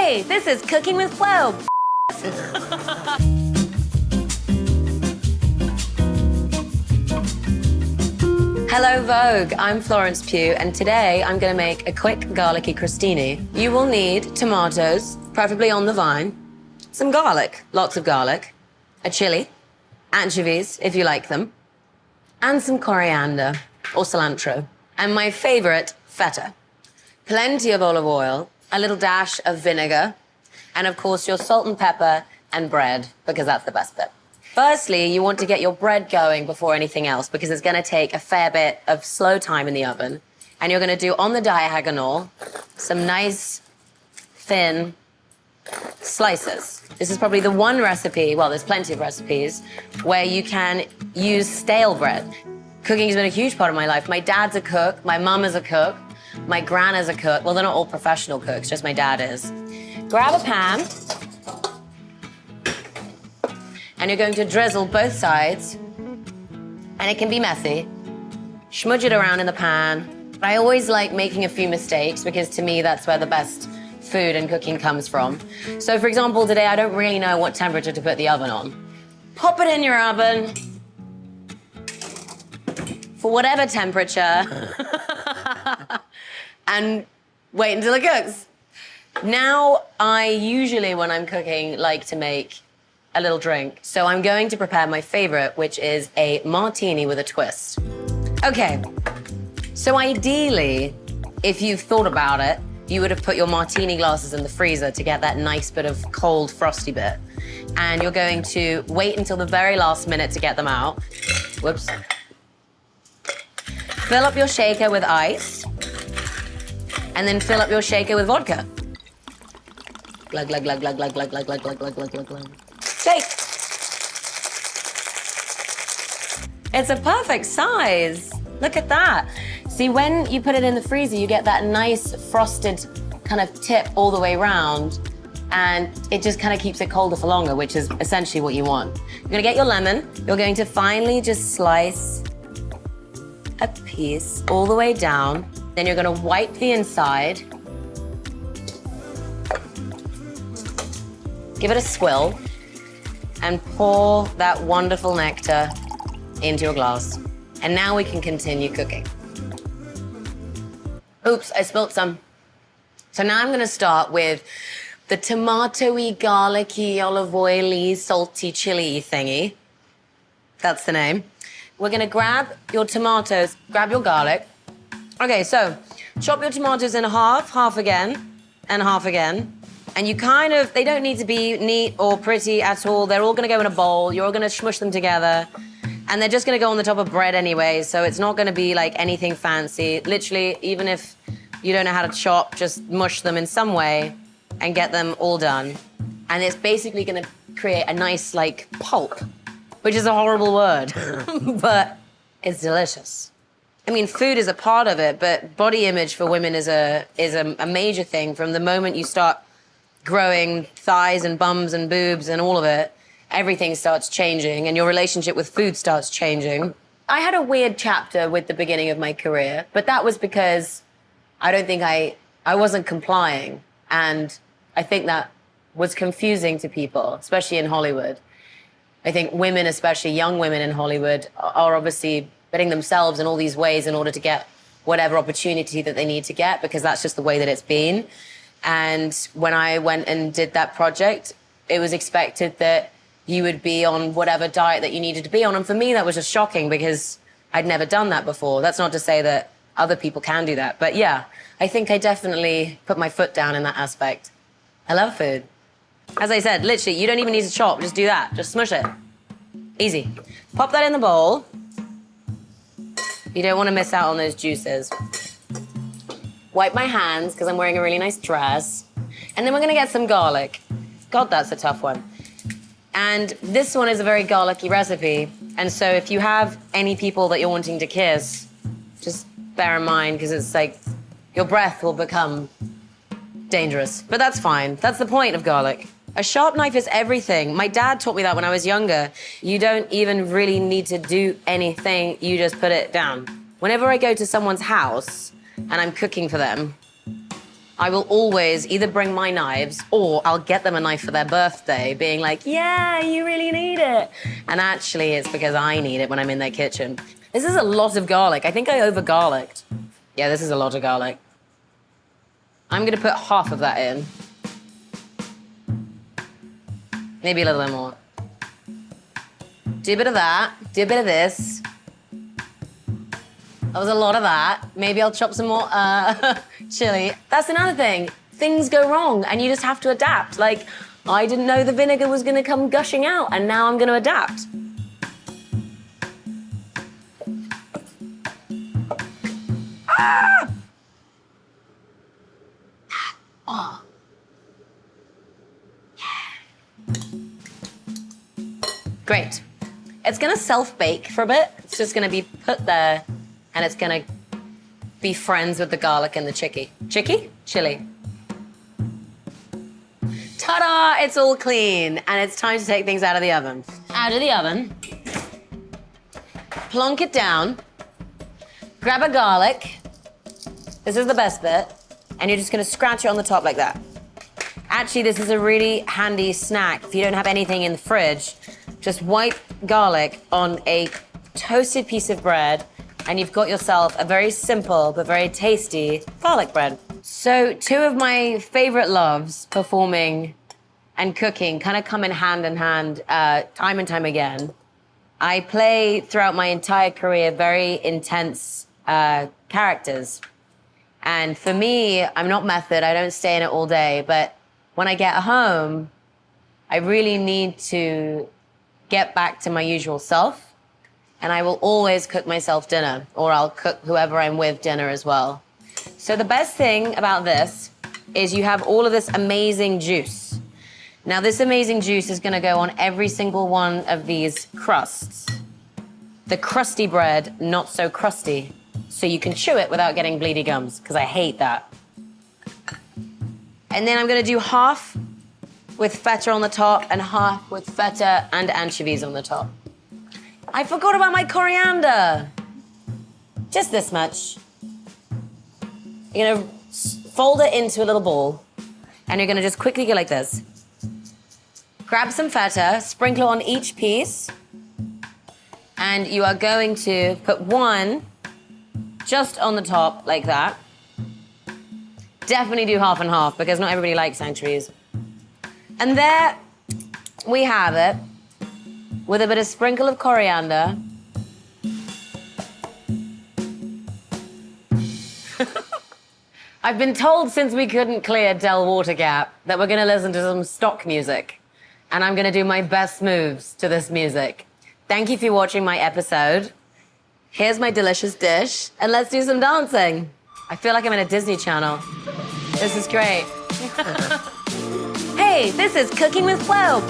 Hey, this is Cooking with Flo. Hello, Vogue. I'm Florence Pugh, and today I'm gonna make a quick garlicky crostini. You will need tomatoes, preferably on the vine, some garlic, lots of garlic, a chili, anchovies, if you like them, and some coriander or cilantro, and my favorite, feta. Plenty of olive oil, a little dash of vinegar, and of course your salt and pepper and bread, because that's the best bit. Firstly, you want to get your bread going before anything else, because it's gonna take a fair bit of slow time in the oven. And you're gonna do on the diagonal some nice, thin slices. This is probably the one recipe, well, there's plenty of recipes, where you can use stale bread. Cooking has been a huge part of my life. My dad's a cook, my mum is a cook, my gran is a cook. Well, they're not all professional cooks, just my dad is. Grab a pan, and you're going to drizzle both sides, and it can be messy. Smudge it around in the pan. I always like making a few mistakes, because to me, that's where the best food and cooking comes from. So for example, today, I don't really know what temperature to put the oven on. Pop it in your oven for whatever temperature, and wait until it cooks. Now, I usually, when I'm cooking, like to make a little drink. So I'm going to prepare my favorite, which is a martini with a twist. Okay, so ideally, if you've thought about it, you would have put your martini glasses in the freezer to get that nice bit of cold, frosty bit. And you're going to wait until the very last minute to get them out. Whoops. Fill up your shaker with ice, and then fill up your shaker with vodka. Glug, glug, glug, glug, glug, glug, glug, glug, glug, glug, glug, glug, glug. Shake. It's a perfect size. Look at that. See, when you put it in the freezer, you get that nice frosted kind of tip all the way around, and it just kind of keeps it colder for longer, which is essentially what you want. You're gonna get your lemon. You're going to finely just slice a piece all the way down. Then you're gonna wipe the inside. Give it a swill, and pour that wonderful nectar into your glass. And now we can continue cooking. Oops, I spilt some. So now I'm gonna start with the tomatoey, garlicky, olive oily, salty, chili thingy. That's the name. We're gonna grab your tomatoes, grab your garlic. Okay, so chop your tomatoes in half, half again, and half again. And you kind of, they don't need to be neat or pretty at all. They're all gonna go in a bowl. You're all gonna smush them together. And they're just gonna go on the top of bread anyway, so it's not gonna be like anything fancy. Literally, even if you don't know how to chop, just mush them in some way and get them all done. And it's basically gonna create a nice like pulp, which is a horrible word, but it's delicious. I mean, food is a part of it, but body image for women is a major thing. From the moment you start growing thighs and bums and boobs and all of it, everything starts changing, and your relationship with food starts changing. I had a weird chapter with the beginning of my career, but that was because I don't think I wasn't complying. And I think that was confusing to people, especially in Hollywood. I think women, especially young women in Hollywood, are obviously putting themselves in all these ways in order to get whatever opportunity that they need to get, because that's just the way that it's been. And when I went and did that project, it was expected that you would be on whatever diet that you needed to be on. And for me, that was just shocking, because I'd never done that before. That's not to say that other people can do that. But yeah, I think I definitely put my foot down in that aspect. I love food. As I said, literally, you don't even need to chop. Just do that. Just smush it. Easy. Pop that in the bowl. You don't want to miss out on those juices. Wipe my hands, because I'm wearing a really nice dress. And then we're gonna get some garlic. God, that's a tough one. And this one is a very garlicky recipe. And so if you have any people that you're wanting to kiss, just bear in mind, because it's like your breath will become dangerous. But that's fine. That's the point of garlic. A sharp knife is everything. My dad taught me that when I was younger. You don't even really need to do anything. You just put it down. Whenever I go to someone's house and I'm cooking for them, I will always either bring my knives or I'll get them a knife for their birthday, being like, yeah, you really need it. And actually, it's because I need it when I'm in their kitchen. This is a lot of garlic. I think I over-garlicked. Yeah, this is a lot of garlic. I'm gonna put half of that in. Maybe a little bit more. Do a bit of that, do a bit of this. That was a lot of that. Maybe I'll chop some more chili. That's another thing. Things go wrong and you just have to adapt. Like, I didn't know the vinegar was gonna come gushing out and now I'm gonna adapt. Ah! Oh. Yeah. Great. It's gonna self-bake for a bit. It's just gonna be put there and it's gonna be friends with the garlic and the chili. Chili. Ta-da! It's all clean and it's time to take things out of the oven. Out of the oven. Plonk it down. Grab a garlic. This is the best bit. And you're just gonna scratch it on the top like that. Actually, this is a really handy snack. If you don't have anything in the fridge, just wipe garlic on a toasted piece of bread and you've got yourself a very simple but very tasty garlic bread. So 2 of my favorite loves, performing and cooking, kind of come in hand, time and time again. I play throughout my entire career very intense characters. And for me, I'm not method, I don't stay in it all day, but when I get home, I really need to get back to my usual self. And I will always cook myself dinner, or I'll cook whoever I'm with dinner as well. So the best thing about this is you have all of this amazing juice. Now this amazing juice is gonna go on every single one of these crusts. The crusty bread, not so crusty, so you can chew it without getting bleedy gums, because I hate that. And then I'm gonna do half with feta on the top and half with feta and anchovies on the top. I forgot about my coriander. Just this much. You're gonna fold it into a little ball and you're gonna just quickly go like this. Grab some feta, sprinkle on each piece, and you are going to put one just on the top like that. Definitely do half and half because not everybody likes anchovies. And there we have it with a bit of sprinkle of coriander. I've been told since we couldn't clear Del Water Gap that we're gonna listen to some stock music and I'm gonna do my best moves to this music. Thank you for watching my episode. Here's my delicious dish and let's do some dancing. I feel like I'm in a Disney Channel. This is great. Hey, this is Cooking with Flo.